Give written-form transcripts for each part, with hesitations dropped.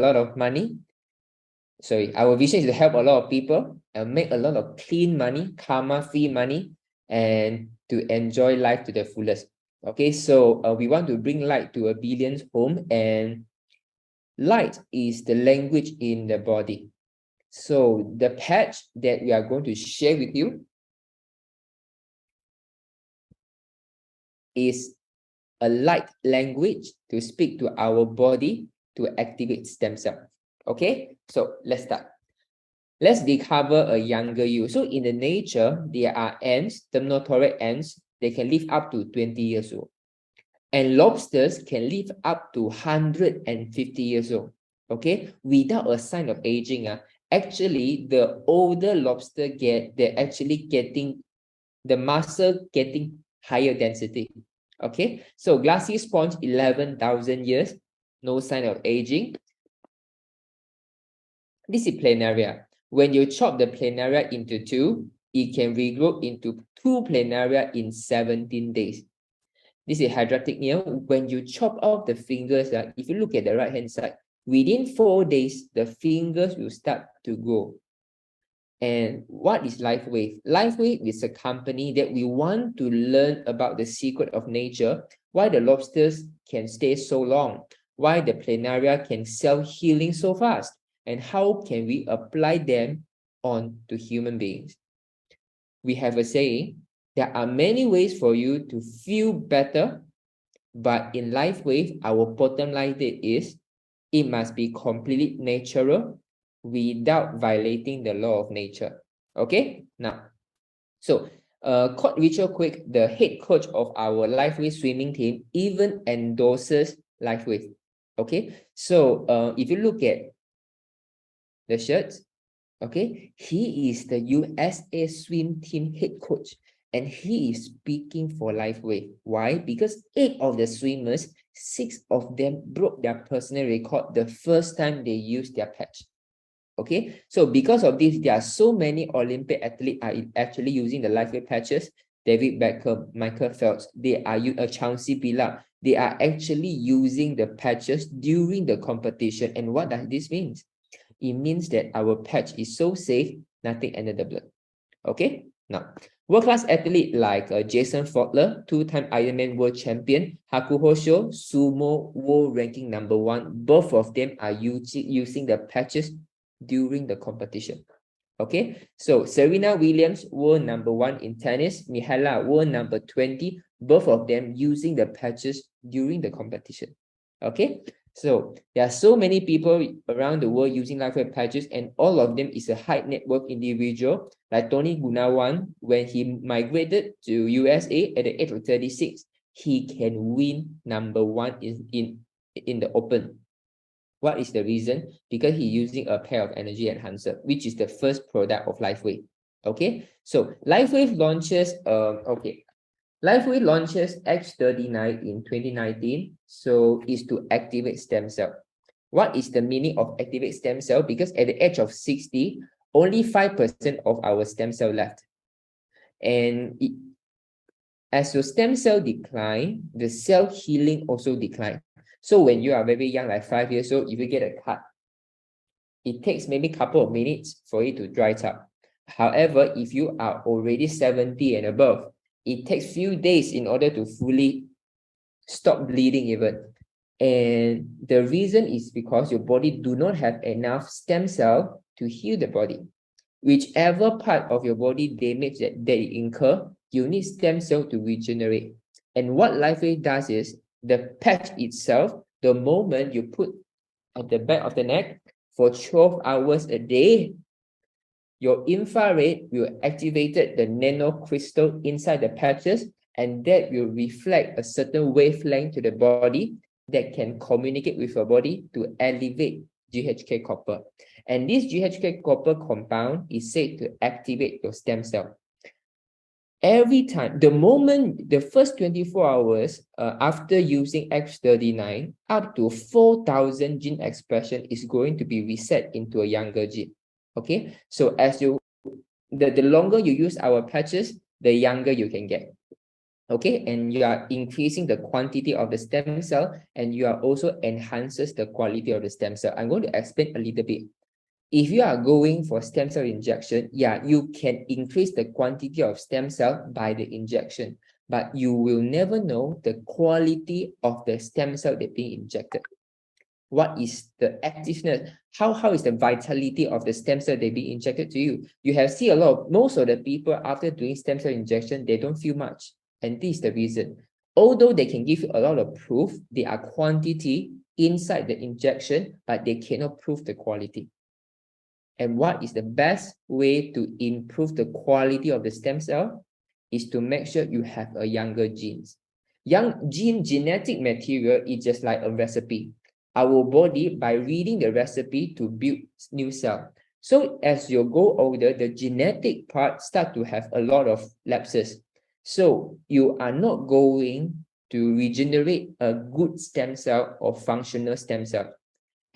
lot of money. Sorry, our vision is to help a lot of people and make a lot of clean money, karma-free money, and to enjoy life to the fullest. Okay, so we want to bring light to a billion's home, and light is the language in the body. So the patch that we are going to share with you is a light language to speak to our body to activate stem cell. Okay, so let's start. Let's discover a younger you. So in the nature, there are ants, temnothorax ants, they can live up to 20 years old. And lobsters can live up to 150 years old. Okay, without a sign of aging. Actually, the older lobster they're actually getting the muscle getting higher density. Okay, so glassy sponge, 11,000 years, no sign of aging. This is planaria. When you chop the planaria into two, it can regrow into two planaria in 17 days. This is hydratic nail. When you chop off the fingers, if you look at the right hand side, within 4 days, the fingers will start to grow. And what is LifeWave? LifeWave is a company that we want to learn about the secret of nature, why the lobsters can stay so long, why the planaria can self-healing so fast, and how can we apply them on to human beings. We have a saying, there are many ways for you to feel better, but in LifeWave, our bottom line is, it must be completely natural without violating the law of nature. Okay, now, so Rachel Quick, the head coach of our LifeWave swimming team, even endorses LifeWave. Okay, so if you look at the shirts, okay, he is the USA swim team head coach, and he is speaking for LifeWave. Why? Because 8 of the swimmers, 6 of them broke their personal record the first time they used their patch. Okay, so because of this, there are so many Olympic athletes are actually using the LifeWave patches. David Beckham, Michael Phelps, they are Chauncey Billups. They are actually using the patches during the competition. And what does this mean? It means that our patch is so safe, nothing entered the blood. Okay, now, world-class athlete like Jason Fowler, 2-time Ironman world champion, Hakuho Sho, sumo world ranking #1, both of them are using the patches during the competition. Okay, so Serena Williams, world #1 in tennis, Mihaela, world #20, both of them using the patches during the competition. Okay, so there are so many people around the world using LifeWave patches, and all of them is a high net worth individual. Like Tony Gunawan, when he migrated to USA at the age of 36, he can win #1 in the open. What is the reason? Because he's using a pair of energy enhancer, which is the first product of LifeWave. Okay, so LifeWave launches LifeWave launches X39 in 2019, so is to activate stem cell. What is the meaning of activate stem cell? Because at the age of 60, only 5% of our stem cell left. And as your stem cell decline, the cell healing also decline. So when you are very young, like 5 years old, if you get a cut, it takes maybe a couple of minutes for it to dry up. However, if you are already 70 and above, it takes few days in order to fully stop bleeding even. And the reason is because your body do not have enough stem cell to heal the body. Whichever part of your body damage that it incur, you need stem cell to regenerate. And what LifeWave does is, the patch itself, the moment you put at the back of the neck for 12 hours a day, your infrared will activate the nanocrystal inside the patches, and that will reflect a certain wavelength to the body that can communicate with your body to elevate GHK copper. And this GHK copper compound is said to activate your stem cell. Every time, the first 24 hours after using X39, up to 4,000 gene expression is going to be reset into a younger gene. Okay, so as the longer you use our patches, the younger you can get. Okay, and you are increasing the quantity of the stem cell, and you are also enhances the quality of the stem cell. I'm going to explain a little bit. If you are going for stem cell injection, yeah, you can increase the quantity of stem cell by the injection, but you will never know the quality of the stem cell that being injected. What is the activeness? How is the vitality of the stem cell they being injected to you? You have seen a lot of, most of the people after doing stem cell injection, they don't feel much. And this is the reason. Although they can give you a lot of proof, there are quantity inside the injection, but they cannot prove the quality. And what is the best way to improve the quality of the stem cell is to make sure you have a younger genes. Genetic material is just like a recipe. Our body, by reading the recipe to build new cell. So as you go older, the genetic part start to have a lot of lapses. So you are not going to regenerate a good stem cell or functional stem cell.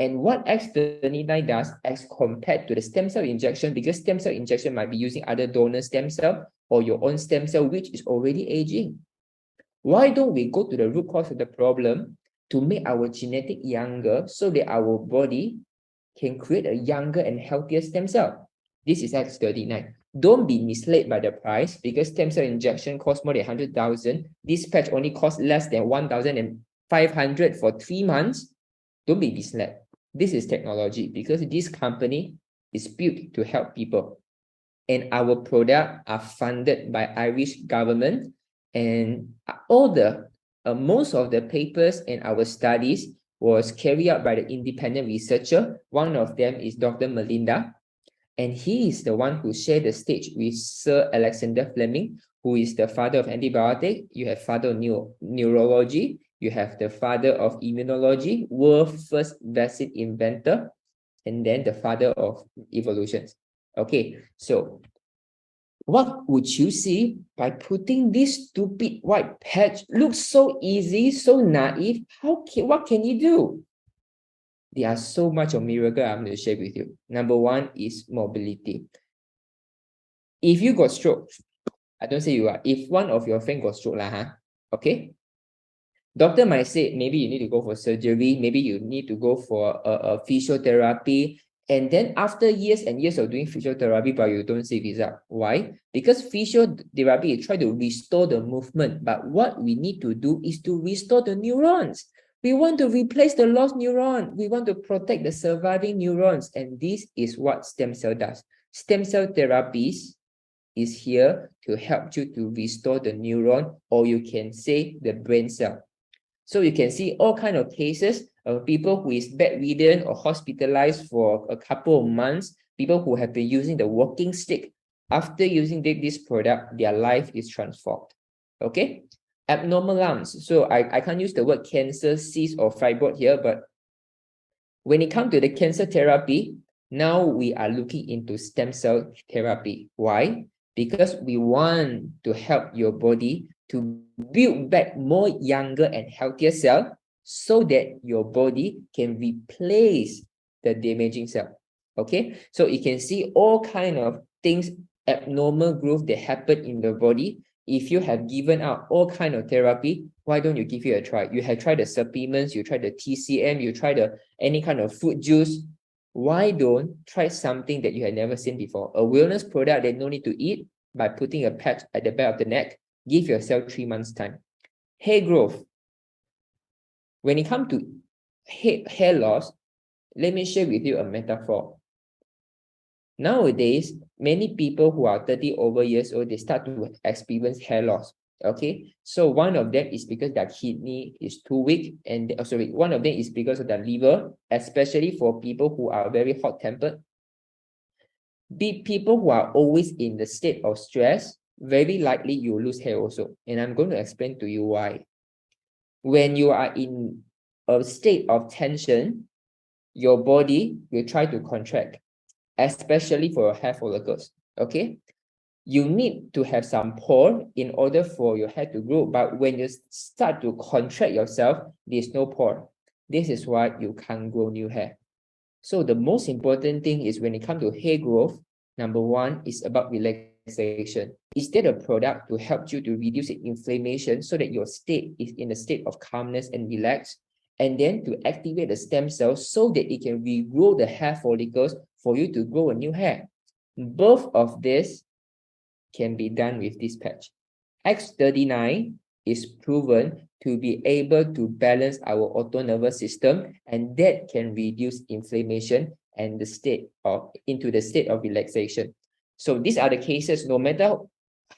And what X39 does as compared to the stem cell injection, because stem cell injection might be using other donor stem cell or your own stem cell, which is already aging. Why don't we go to the root cause of the problem to make our genetic younger so that our body can create a younger and healthier stem cell? This is X39. Don't be misled by the price, because stem cell injection costs more than 100,000. This patch only costs less than 1,500 for 3 months. Don't be misled. This is technology, because this company is built to help people. And our products are funded by Irish government. And most of the papers and our studies was carried out by the independent researcher. One of them is Dr. Melinda. And he is the one who shared the stage with Sir Alexander Fleming, who is the father of antibiotic. You have father of neurology. You have the father of immunology, world's first vaccine inventor, and then the father of evolutions. Okay, so what would you see by putting this stupid white patch? Looks so easy, so naive. What can you do? There are so much of miracle I'm going to share with you. Number one is mobility. If you got stroke, I don't say you are. If one of your friends got stroke, okay? Doctor might say, maybe you need to go for surgery, maybe you need to go for a physiotherapy. And then after years and years of doing physiotherapy, but you don't see result. Why? Because physiotherapy is trying to restore the movement. But what we need to do is to restore the neurons. We want to replace the lost neuron. We want to protect the surviving neurons. And this is what stem cell does. Stem cell therapies is here to help you to restore the neuron, or you can say the brain cell. So you can see all kind of cases of people who is bedridden or hospitalized for a couple of months, people who have been using the walking stick. After using this product, their life is transformed. Okay? Abnormal lumps. So I can't use the word cancer, cyst, or fibroid here, but when it comes to the cancer therapy, now we are looking into stem cell therapy. Why? Because we want to help your body to build back more younger and healthier cell so that your body can replace the damaging cell. Okay, so you can see all kind of things, abnormal growth that happen in the body. If you have given out all kind of therapy, why don't you give it a try? You have tried the supplements, you tried the TCM, you tried any kind of fruit juice. Why don't try something that you have never seen before? A wellness product that no need to eat, by putting a patch at the back of the neck. Give yourself 3 months time. Hair growth. When it comes to hair loss, let me share with you a metaphor. Nowadays, many people who are 30 over years old, they start to experience hair loss. Okay, so one of them is because their kidney is too weak, and one of them is because of their liver, especially for people who are very hot-tempered. People who are always in the state of stress, very likely you lose hair also. And I'm going to explain to you why. When you are in a state of tension, your body will try to contract, especially for your hair follicles. Okay, you need to have some pore in order for your hair to grow. But when you start to contract yourself, there's no pore. This is why you can't grow new hair. So the most important thing is when it comes to hair growth, number one is about relaxation. Is that a product to help you to reduce the inflammation so that your state is in a state of calmness and relax, and then to activate the stem cells so that it can regrow the hair follicles for you to grow a new hair? Both of this can be done with this patch. X39 is proven to be able to balance our autonomic system, and that can reduce inflammation and into the state of relaxation. So these are the cases, no matter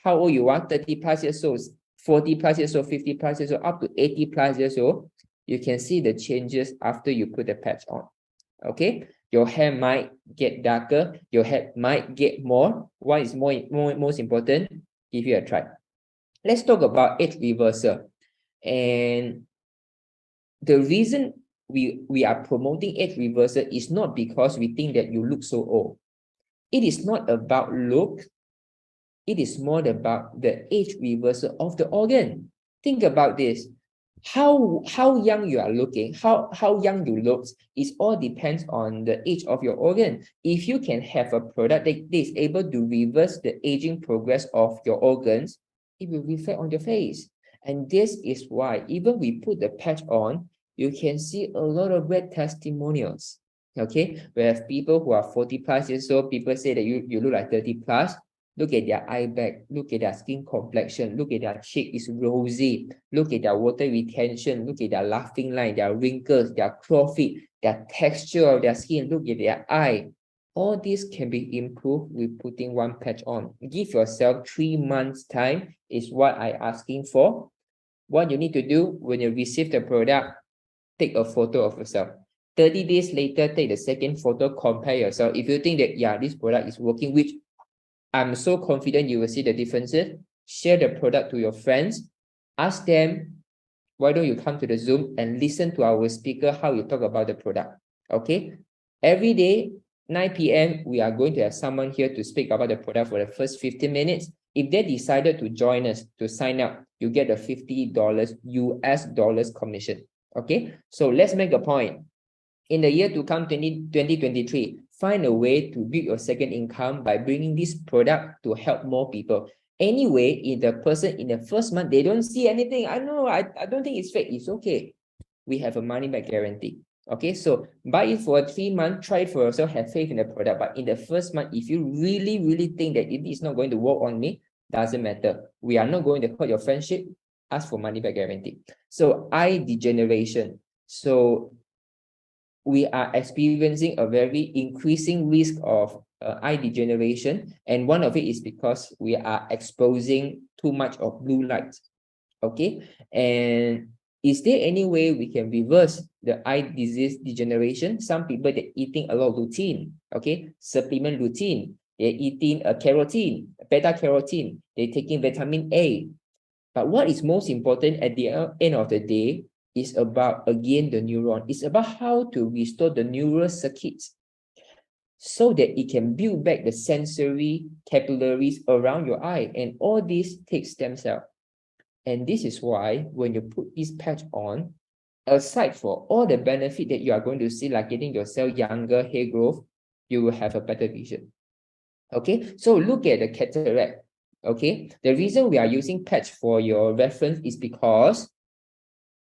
how old you are, 30 plus years old, 40 plus years old, 50 plus years old, up to 80 plus years old, you can see the changes after you put the patch on. Okay, your hair might get darker, your hair might get more. What is most important? Give you a try. Let's talk about age reversal. And the reason we are promoting age reversal is not because we think that you look so old. It is not about look. It is more about the age reversal of the organ. Think about this. How young you are looking, how young you look, it all depends on the age of your organ. If you can have a product that is able to reverse the aging progress of your organs, it will reflect on your face. And this is why even we put the patch on, you can see a lot of red testimonials. Okay, we have people who are 40 plus years old, people say that you look like 30 plus. Look at their eye bag, look at their skin complexion, look at their cheek is rosy, look at their water retention, look at their laughing line, their wrinkles, their claw feet, their texture of their skin, look at their eye. All this can be improved with putting one patch on. Give yourself 3 months time is what I'm asking for. What you need to do when you receive the product, take a photo of yourself. 30 days later, take the second photo, compare yourself. If you think that, yeah, this product is working, which I'm so confident you will see the differences, share the product to your friends, ask them, why don't you come to the Zoom and listen to our speaker, how you talk about the product, okay? Every day, 9 p.m., we are going to have someone here to speak about the product for the first 15 minutes. If they decided to join us, to sign up, you get a $50 US dollars commission, okay? So let's make a point. In the year to come, 2023, find a way to build your second income by bringing this product to help more people. Anyway, if the person in the first month, they don't see anything, I know, I don't think it's fake, it's okay. We have a money back guarantee. Okay, so buy it for 3 months, try it for yourself, have faith in the product. But in the first month, if you really think that it is not going to work on me, doesn't matter. We are not going to hurt your friendship, ask for money back guarantee. So eye degeneration. So we are experiencing a very increasing risk of eye degeneration, and one of it is because we are exposing too much of blue light. Okay, and is there any way we can reverse the eye disease degeneration? Some people, they're eating a lot of lutein, okay, supplement lutein, they're eating a carotene, beta carotene, they're taking vitamin A. But what is most important at the end of the day is about, again, the neuron. It's about how to restore the neural circuits so that it can build back the sensory capillaries around your eye. And all this takes stem cell. And this is why when you put this patch on, aside for all the benefit that you are going to see, like getting yourself younger, hair growth, you will have a better vision. Okay, so look at the cataract. Okay, the reason we are using patch for your reference is because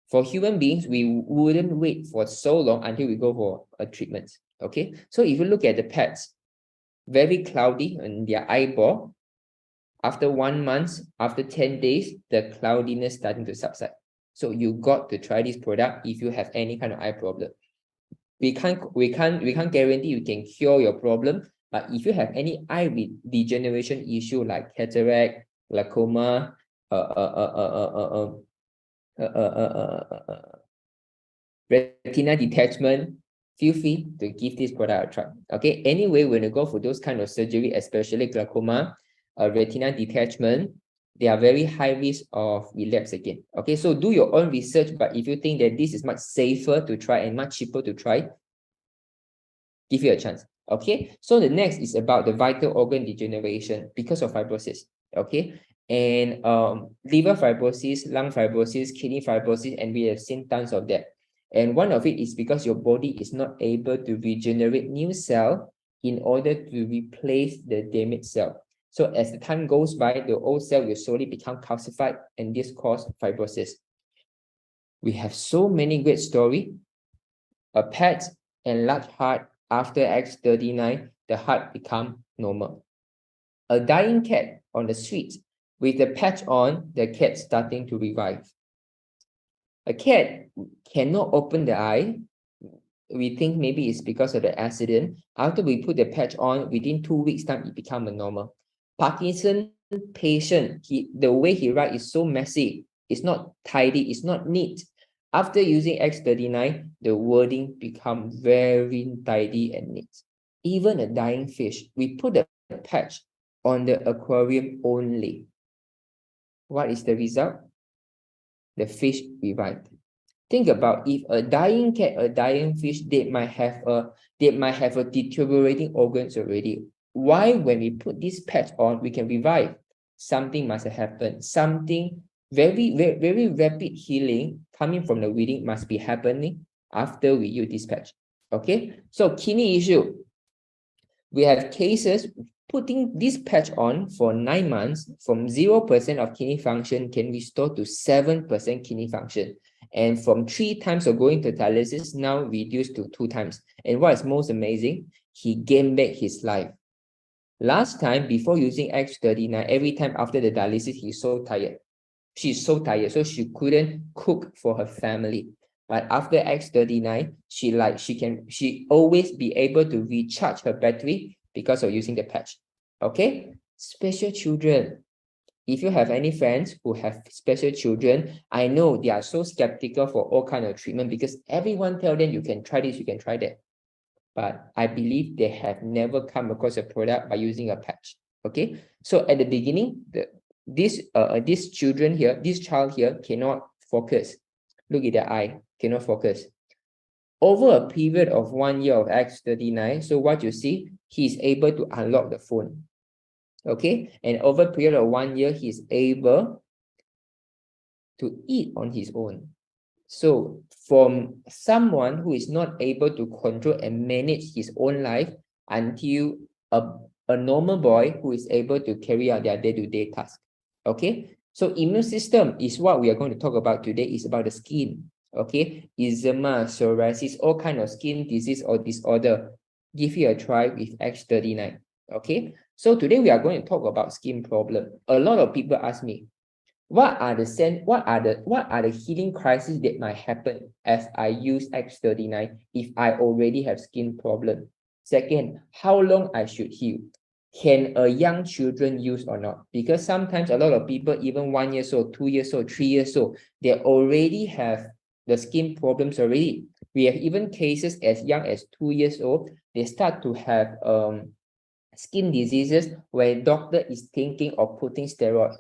for human beings, we wouldn't wait for so long until we go for a treatment. Okay, so if you look at the pets, very cloudy on their eyeball. After 1 month, after 10 days, the cloudiness starting to subside. So you got to try this product if you have any kind of eye problem. We can't guarantee you can cure your problem, but if you have any eye degeneration issue like cataract, glaucoma, retina detachment, feel free to give this product a try. Okay, anyway, when you go for those kind of surgery, especially glaucoma, retina detachment, they are very high risk of relapse again. Okay, so do your own research, but if you think that this is much safer to try and much cheaper to try, give you a chance. Okay, so the next is about the vital organ degeneration because of fibrosis. Okay, and liver fibrosis, lung fibrosis, kidney fibrosis, and we have seen tons of that. And one of it is because your body is not able to regenerate new cell in order to replace the damaged cell. So as the time goes by, the old cell will slowly become calcified, and this causes fibrosis. We have so many great stories. A pet enlarged heart after X39, the heart become normal. A dying cat on the street with the patch on, the cat starting to revive. A cat cannot open the eye. We think maybe it's because of the accident. After we put the patch on, within 2 weeks time, it become a normal. Parkinson patient, the way he write is so messy. It's not tidy. It's not neat. After using X39, the wording become very tidy and neat. Even a dying fish, we put the patch on the aquarium only. What is the result? The fish revived. Think about if a dying cat, a dying fish, they might have a deteriorating organs already. Why, when we put this patch on, we can revive? Something must have happened. Something very, very, very rapid healing coming from the reading must be happening after we use this patch. Okay, so kidney issue. We have cases putting this patch on for 9 months, from 0% of kidney function can restore to 7% kidney function. And from 3 times of going to dialysis, now reduced to 2 times. And what is most amazing, he gained back his life. Last time, before using X39, every time after the dialysis, he's so tired. She's so tired, so she couldn't cook for her family. But after X39, she always be able to recharge her battery because of using the patch. Okay, special children. If you have any friends who have special children, I know they are so skeptical for all kind of treatment because everyone tell them you can try this, you can try that. But I believe they have never come across a product by using a patch. Okay, so at the beginning, this child here cannot focus. Look at the eye, cannot focus. Over a period of 1 year of X39, so what you see, he's able to unlock the phone. Okay, and over a period of 1 year, he's able to eat on his own. So from someone who is not able to control and manage his own life until a normal boy who is able to carry out their day-to-day tasks. Okay, so immune system is what we are going to talk about today. Is about the skin. Okay, eczema, psoriasis, all kind of skin disease or disorder. Give you a try with X39. Okay, so today we are going to talk about skin problem. A lot of people ask me, what are the healing crises that might happen as I use X39 if I already have skin problem? Second, how long I should heal? Can a young children use or not? Because sometimes a lot of people, even 1 year old, 2 years old, 3 years old, they already have the skin problems already. We have even cases as young as 2 years old, they start to have skin diseases where doctor is thinking of putting steroids.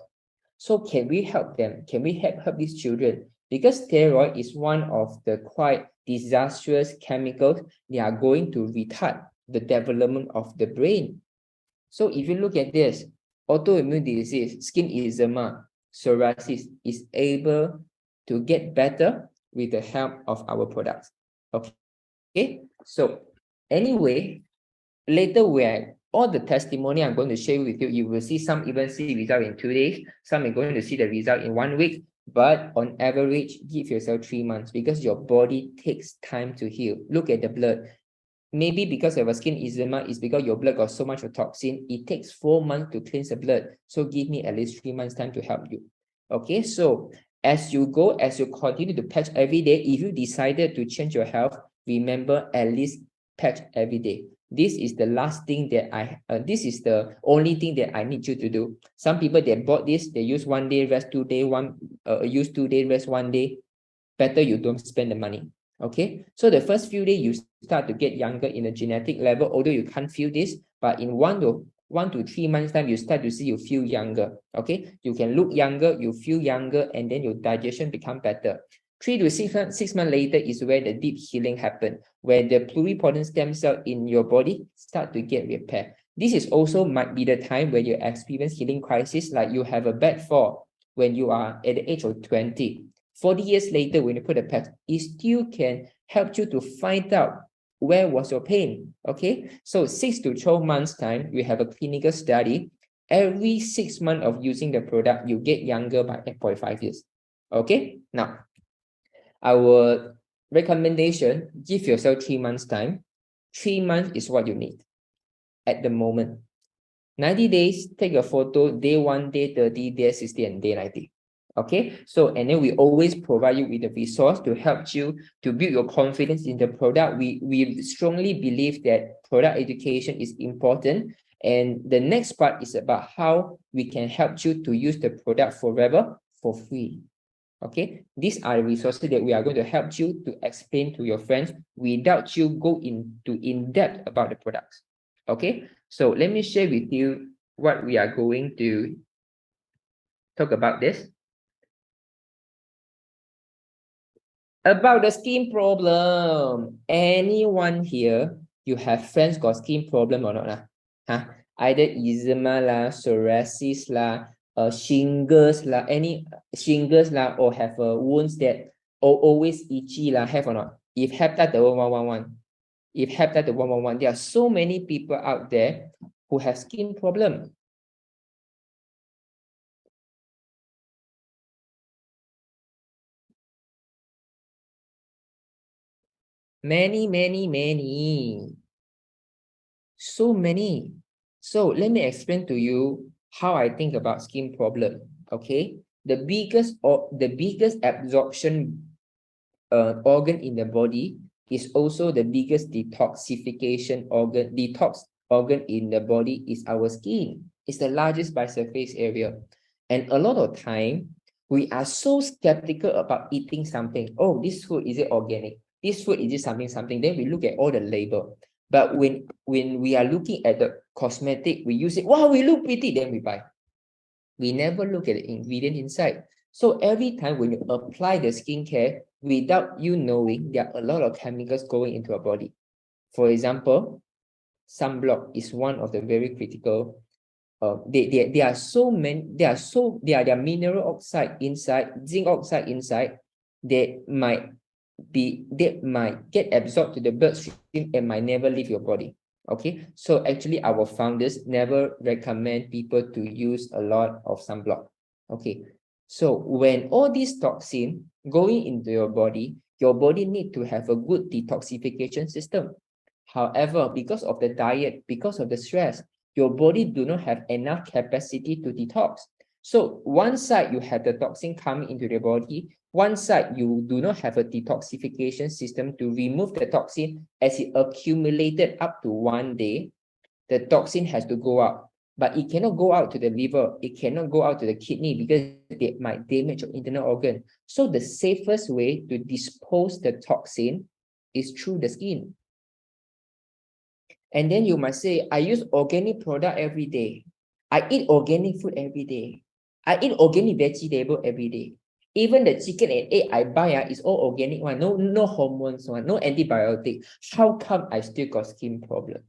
So can we help them? Can we help these children? Because steroid is one of the quite disastrous chemicals. They are going to retard the development of the brain. So if you look at this, autoimmune disease, skin eczema, psoriasis is able to get better with the help of our products. Okay, so anyway, later when all the testimony I'm going to share with you, you will see some even see result in 2 days, some are going to see the result in 1 week, but on average, give yourself 3 months because your body takes time to heal. Look at the blood. Maybe because of a skin eczema, is because your blood got so much of toxin. It takes 4 months to cleanse the blood. So give me at least 3 months time to help you. Okay, so as you continue to patch every day, if you decided to change your health, remember at least patch every day. This is the last thing that this is the only thing that I need you to do. Some people, they bought this, they use 1 day, rest 2 days, use 2 days, rest 1 day. Better you don't spend the money. Okay, so the first few days you start to get younger in a genetic level, although you can't feel this, but in 1 to 3 months time, you start to see you feel younger. Okay, you can look younger, you feel younger, and then your digestion become better. 3 to 6 months later is where the deep healing happens, where the pluripotent stem cell in your body start to get repaired. This is also might be the time where you experience healing crisis, like you have a bad fall when you are at the age of 20. 40 years later, when you put a patch, it still can help you to find out where was your pain. Okay, so 6 to 12 months time, we have a clinical study. every 6 months of using the product, you get younger by 8.5 years. Okay, now our recommendation, give yourself 3 months time. 3 months is what you need at the moment. 90 days, take a photo, day 1, day 30, day 60, and day 90. Okay, so and then we always provide you with a resource to help you to build your confidence in the product. We strongly believe that product education is important, and the next part is about how we can help you to use the product forever for free. Okay, these are the resources that we are going to help you to explain to your friends without you go into in-depth about the products. Okay, so let me share with you what we are going to talk about this. About the skin problem. Anyone here, you have friends got skin problem or not? Huh? Either eczema lah, psoriasis lah, shingles lah, any shingles lah, or have wounds that always itchy lah, have or not? If have that, the 1111. If have that, the 111. There are so many people out there who have skin problem. Many. So many. So let me explain to you how I think about skin problem. Okay, the biggest absorption organ in the body is also the biggest detoxification organ. Detox organ in the body is our skin. It's the largest by surface area, and a lot of time we are so skeptical about eating something. Oh, this food, is it organic? This food, is it something? Then we look at all the label. But when we are looking at the cosmetic, we use it. Wow, we look pretty, then we buy. We never look at the ingredient inside. So every time when you apply the skincare, without you knowing, there are a lot of chemicals going into our body. For example, sunblock is one of the very critical. There are so many. There are mineral oxide inside, zinc oxide inside, that might get absorbed to the bloodstream and might never leave your body. Okay, so actually our founders never recommend people to use a lot of sunblock. Okay, so when all these toxins going into your body need to have a good detoxification system. However, because of the diet, because of the stress, your body do not have enough capacity to detox. So one side you have the toxin coming into the body, one side you do not have a detoxification system to remove the toxin. As it accumulated up to 1 day, the toxin has to go out, but it cannot go out to the liver, it cannot go out to the kidney because they might damage your internal organ. So the safest way to dispose the toxin is through the skin. And then you must say, I use organic product every day. I eat organic food every day. I eat organic vegetable every day. Even the chicken and egg I buy is all organic one, no hormones one, no antibiotic. How come I still got skin problem?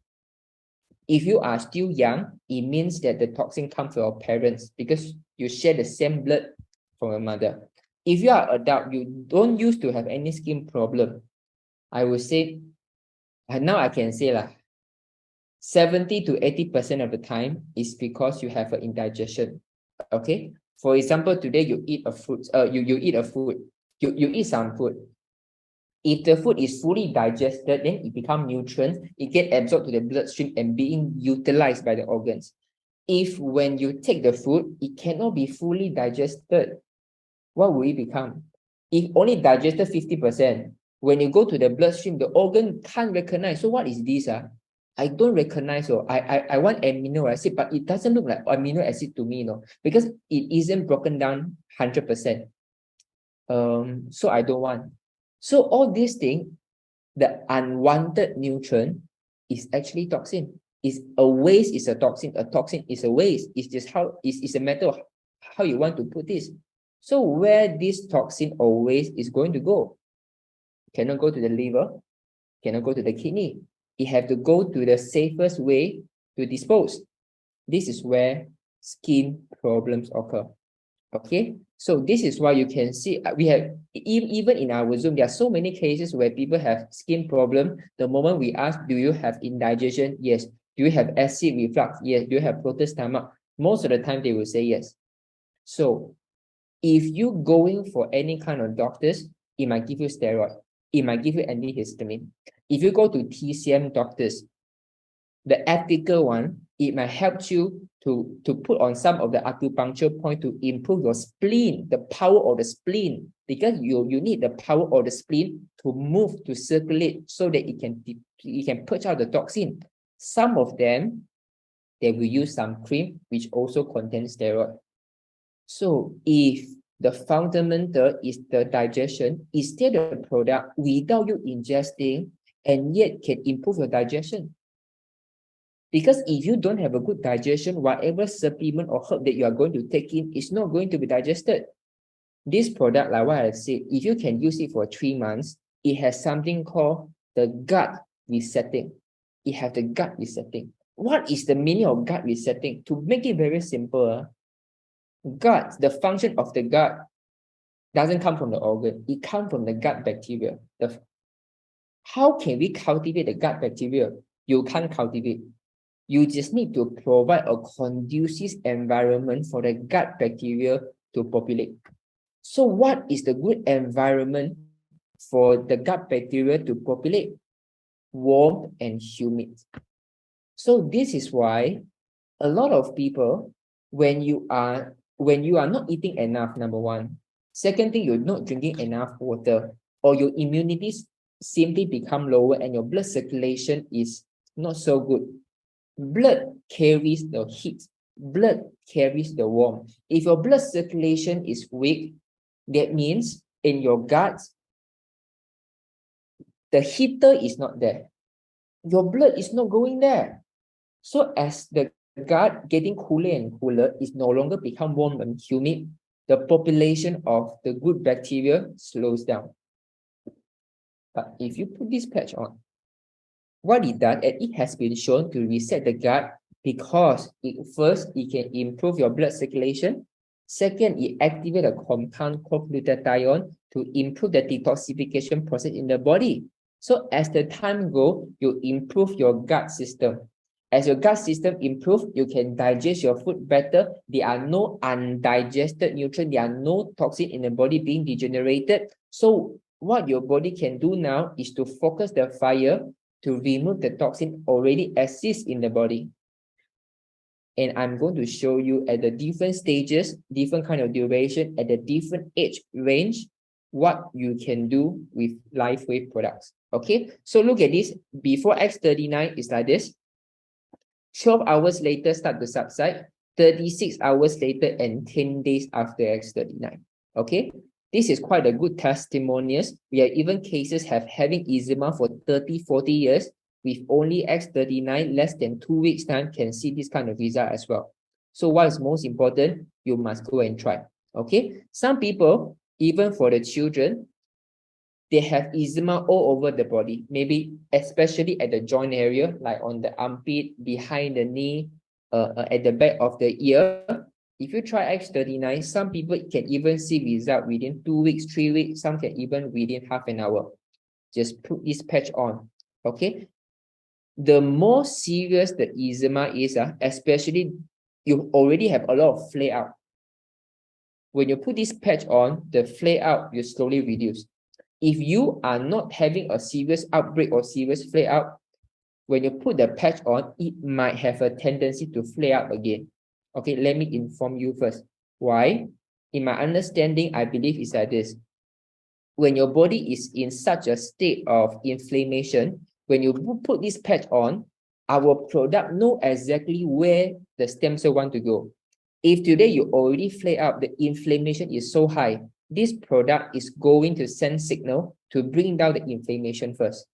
If you are still young, it means that the toxin comes from your parents because you share the same blood from your mother. If you are adult, you don't used to have any skin problem. I would say, now I can say 70 to 80% of the time is because you have an indigestion. Okay, for example, today you eat a fruit, you eat some food. If the food is fully digested, then it becomes nutrients, it get absorbed to the bloodstream and being utilized by the organs. If when you take the food, it cannot be fully digested, what will it become? If only digested 50%, when you go to the bloodstream, the organ can't recognize. So what is this? I don't recognize. I want amino acid, but it doesn't look like amino acid to me, because it isn't broken down 100%. So I don't want. So all these things, the unwanted nutrient is actually toxin. Is a waste is a toxin. A toxin is a waste. It's just how it's a matter of how you want to put this. So where this toxin or waste is going to go? Cannot go to the liver, cannot go to the kidney. It have to go to the safest way to dispose. This is where skin problems occur. Okay, so this is why you can see we have even in our Zoom, there are so many cases where people have skin problem. The moment we ask, do you have indigestion? Yes. Do you have acid reflux? Yes. Do you have bloated stomach? Most of the time, they will say yes. So if you're going for any kind of doctors, it might give you steroid. It might give you antihistamine. If you go to TCM doctors, the ethical one, it might help you to put on some of the acupuncture point to improve your spleen, the power of the spleen, because you need the power of the spleen to move, to circulate, so that it can purge out the toxin. Some of them, they will use some cream which also contains steroid. So if the fundamental is the digestion, is there the product without you ingesting and yet can improve your digestion? Because if you don't have a good digestion, whatever supplement or herb that you are going to take in is not going to be digested. This product, like what I said, if you can use it for 3 months, it has something called the gut resetting. It has the gut resetting. What is the meaning of gut resetting? To make it very simple, gut, the function of the gut doesn't come from the organ. It comes from the gut bacteria. How can we cultivate the gut bacteria? You can't cultivate. You just need to provide a conducive environment for the gut bacteria to populate. So what is the good environment for the gut bacteria to populate? Warm and humid. So this is why a lot of people, when you are not eating enough, number one. Second thing, you're not drinking enough water, or your immunity simply become lower and your blood circulation is not so good. Blood carries the heat. Blood carries the warmth. If your blood circulation is weak, that means in your gut, the heater is not there. Your blood is not going there. So as the gut getting cooler and cooler, it no longer become warm and humid, the population of the good bacteria slows down. But if you put this patch on, what it does, and it has been shown to reset the gut because it can improve your blood circulation. Second, it activates a compound called glutathione to improve the detoxification process in the body. So as the time goes, you improve your gut system. As your gut system improves, you can digest your food better. There are no undigested nutrients. There are no toxins in the body being degenerated. So what your body can do now is to focus the fire to remove the toxin already exists in the body. And I'm going to show you at the different stages, different kind of duration, at the different age range, what you can do with LifeWave products. Okay, so look at this. Before X39 is like this. 12 hours later start to subside, 36 hours later, and 10 days after X39. Okay, this is quite a good testimonials. We have even cases having eczema for 30, 40 years with only X39, less than 2 weeks time, can see this kind of result as well. So what is most important? You must go and try. Okay, some people, even for the children, they have eczema all over the body, maybe especially at the joint area, like on the armpit, behind the knee, at the back of the ear. If you try X39, some people can even see result within 2 weeks, 3 weeks, some can even within half an hour. Just put this patch on, okay? The more serious the eczema is, especially you already have a lot of flare out. When you put this patch on, the flare out will slowly reduce. If you are not having a serious outbreak or serious flare out, when you put the patch on, it might have a tendency to flare up again. Okay, let me inform you first. Why? In my understanding, I believe it's like this. When your body is in such a state of inflammation, when you put this patch on, our product know exactly where the stem cell want to go. If today you already flare up, the inflammation is so high, this product is going to send signal to bring down the inflammation first.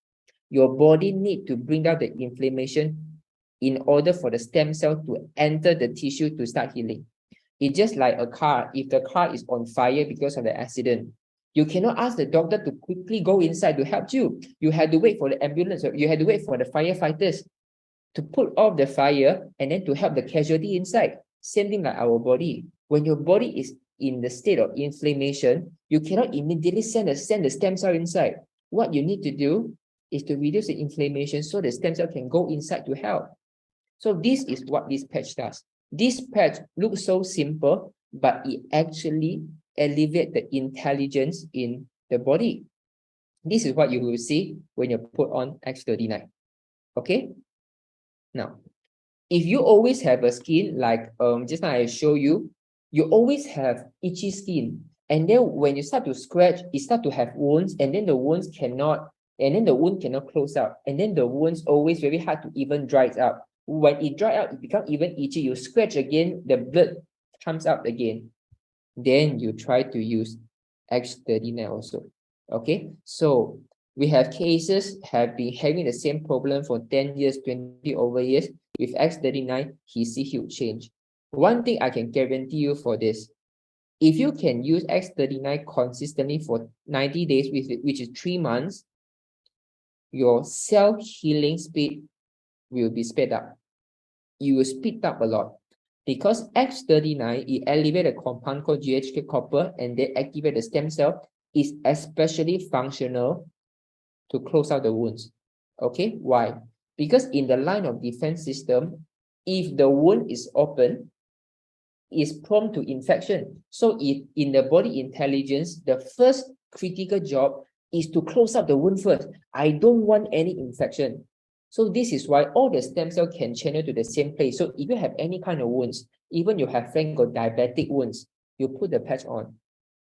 Your body need to bring down the inflammation in order for the stem cell to enter the tissue to start healing. It's just like a car. If the car is on fire because of the accident, you cannot ask the doctor to quickly go inside to help you. You had to wait for the ambulance. You had to wait for the firefighters to put off the fire and then to help the casualty inside. Same thing like our body. When your body is in the state of inflammation, you cannot immediately send the stem cell inside. What you need to do is to reduce the inflammation so the stem cell can go inside to help. So this is what this patch does. This patch looks so simple, but it actually alleviates the intelligence in the body. This is what you will see when you put on X39. Okay? Now, if you always have a skin, like just now I show you, you always have itchy skin. And then when you start to scratch, it start to have wounds, and then the wound cannot close up. And then the wounds always very hard to even dry it up. When it dry out, it becomes even itchy. You scratch again, the blood comes out again. Then you try to use X39 also. Okay, so we have cases have been having the same problem for 10 years, 20 over years. With X39, he see huge change. One thing I can guarantee you for this, if you can use X39 consistently for 90 days, which is 3 months, your cell healing speed will be sped up. You will speed up a lot. Because X39, it elevates a compound called GHK copper and they activate the stem cell, is especially functional to close out the wounds. Okay, why? Because in the line of defense system, if the wound is open, it's prone to infection. So in the body intelligence, the first critical job is to close up the wound first. I don't want any infection. So this is why all the stem cells can channel to the same place. So if you have any kind of wounds, even you have friend got diabetic wounds, you put the patch on.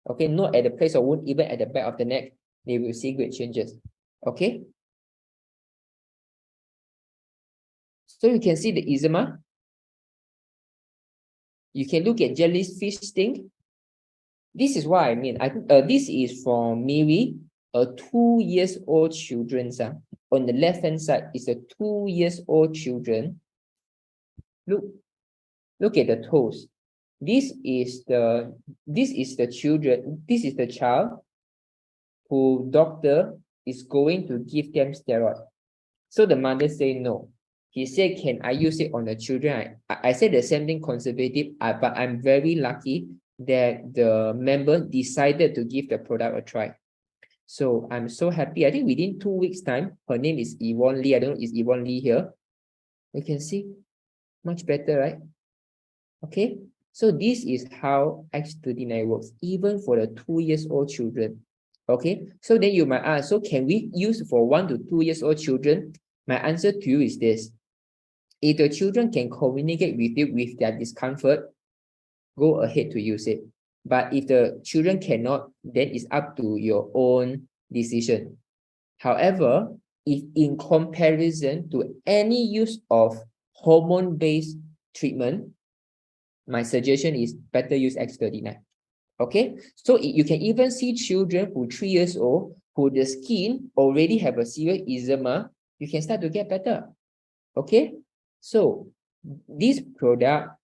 Okay, not at the place of wound, even at the back of the neck, they will see great changes. Okay. So you can see the eczema. You can look at jellyfish sting. This is what I mean. This is from Miri, a 2-year-old children. On the left-hand side is a 2-year-old children. Look at the toes. This is the child who doctor is going to give them steroid. So the mother say no. He said, can I use it on the children? I said the same thing conservative, but I'm very lucky that the member decided to give the product a try. So I'm so happy. I think within 2 weeks time, her name is Yvonne Lee. I don't know, is Yvonne Lee here? You can see much better, right? Okay. So this is how X39 works, even for the 2-year-old children. Okay. So then you might ask, so can we use for 1 to 2 years old children? My answer to you is this. If the children can communicate with you with their discomfort, go ahead to use it. But if the children cannot, then it's up to your own decision. However, if in comparison to any use of hormone-based treatment, my suggestion is better use X39. Okay, so you can even see children who 3 years old, who the skin already have a severe eczema, you can start to get better. Okay, so this product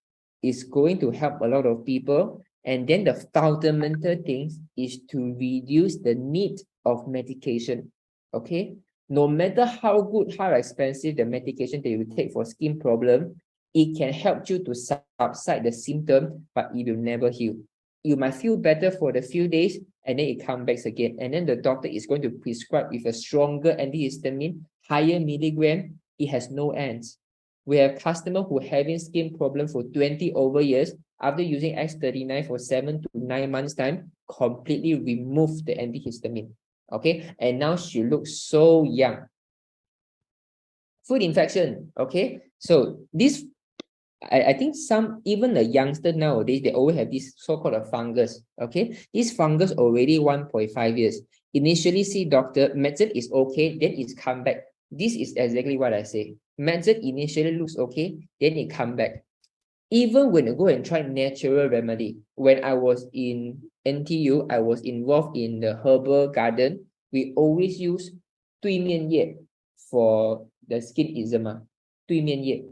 is going to help a lot of people. And then the fundamental things is to reduce the need of medication. Okay, no matter how good, how expensive the medication that you take for skin problem, it can help you to subside the symptom, but it will never heal. You might feel better for the few days and then it comes back again. And then the doctor is going to prescribe with a stronger antihistamine, higher milligram. It has no ends. We have customers who are having skin problem for 20 over years. After using X39 for 7 to 9 months time, completely remove the antihistamine. Okay, and now she looks so young. Food infection. Okay, so this, I think even the youngster nowadays, they always have this so-called a fungus. Okay, this fungus already 1.5 years. Initially see doctor, medicine is okay, then it's come back. This is exactly what I say. Medicine initially looks okay, then it come back. Even when you go and try natural remedy, when I was in NTU, I was involved in the herbal garden. We always use 对面叶 for the skin eczema. 对面叶.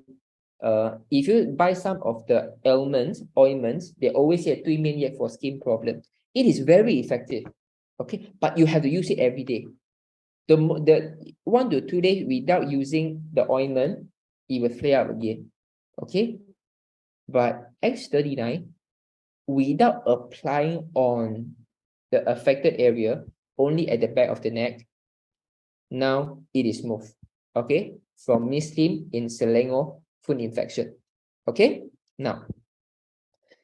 If you buy some of the ointments, they always say 对面叶 for skin problem. It is very effective. Okay, but you have to use it every day. The 1 to 2 days without using the ointment, it will flare up again. Okay, but X39, without applying on the affected area, only at the back of the neck, now it is smooth. Okay, from Muslim in Selangor food infection. Okay, Now,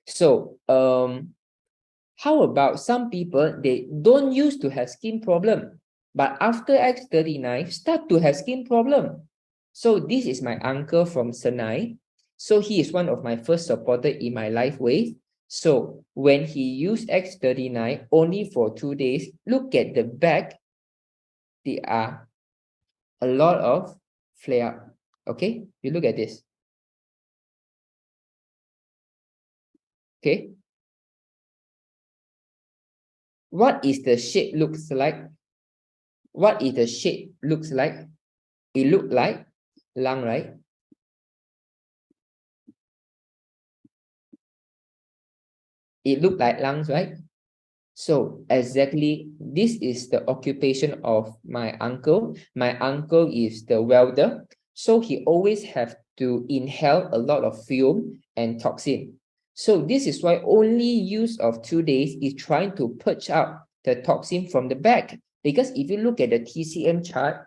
so how about some people, they don't used to have skin problem, but after age 39 start to have skin problem. So this is my uncle from Senai. So he is one of my first supporter in my life way. So when he used X39 only for 2 days, look at the back, there are a lot of flare up. Okay, you look at this. Okay, what is the shape looks like? What is the shape looks like? It look like lung, right? It look like lungs, right? So exactly, this is the occupation of my uncle. My uncle is the welder. So he always have to inhale a lot of fume and toxin. So this is why only use of 2 days is trying to purge out the toxin from the back. Because if you look at the TCM chart,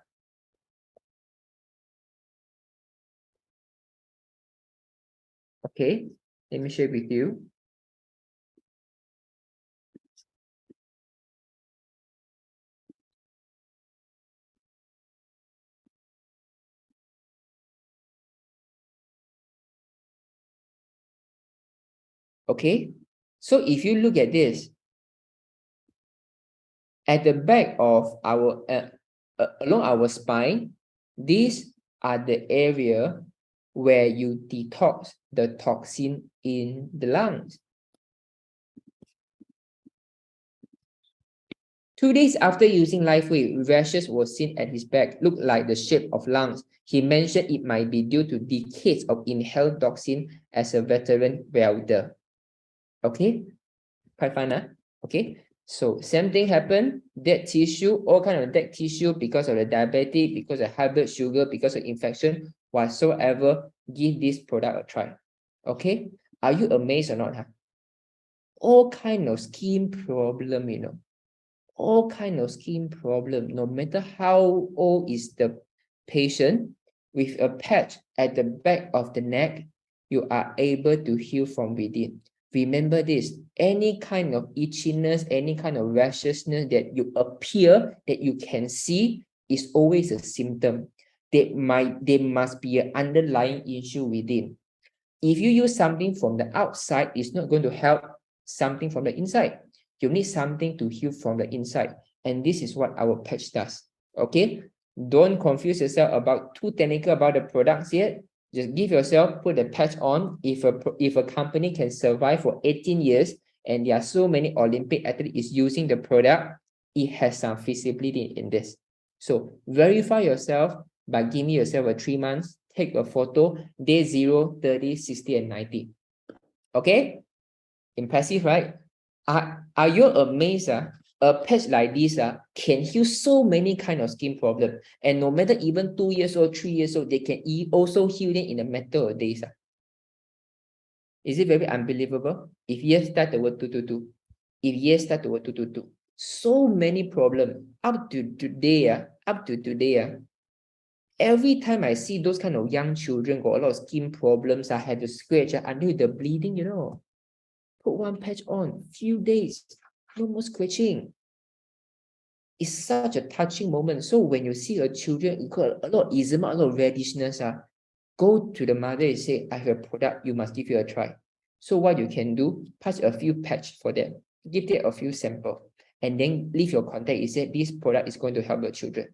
okay, let me share with you. Okay, so if you look at this, at the back of our along our spine, these are the area where you detox the toxin in the lungs. 2 days after using LifeWay, rashes were seen at his back, looked like the shape of lungs. He mentioned it might be due to decades of inhaled toxin as a veteran welder. Okay, quite fun, huh? Okay, so same thing happened, dead tissue, all kind of dead tissue because of the diabetic, because of high blood sugar, because of infection, whatsoever, give this product a try. Okay, are you amazed or not? Huh? All kind of skin problem, you know, all kind of skin problem, no matter how old is the patient, with a patch at the back of the neck, you are able to heal from within. Remember this, any kind of itchiness, any kind of rashness that you appear, that you can see, is always a symptom. There must be an underlying issue within. If you use something from the outside, it's not going to help something from the inside. You need something to heal from the inside. And this is what our patch does. Okay? Don't confuse yourself about too technical about the products yet. Just give yourself, put the patch on. If a company can survive for 18 years and there are so many Olympic athletes using the product, it has some feasibility in this. So verify yourself by giving yourself a 3 months, take a photo, day 0, 30, 60, and 90. Okay? Impressive, right? Are you amazed? A patch like this can heal so many kind of skin problem. And no matter even 2 years old, 3 years old, they can also heal it in a matter of days. Is it very unbelievable? If yes, start the word 222. If yes, start the word 222. So many problems. Up to today, every time I see those kind of young children got a lot of skin problems, I had to scratch until the bleeding, you know. Put one patch on, few days, no more scratching. It's such a touching moment. So when you see a children got a lot of eczema, a lot of raddishness, go to the mother and say, I have a product, you must give it a try. So what you can do, pass a few patch for them, give them a few samples, and then leave your contact. You say this product is going to help your children.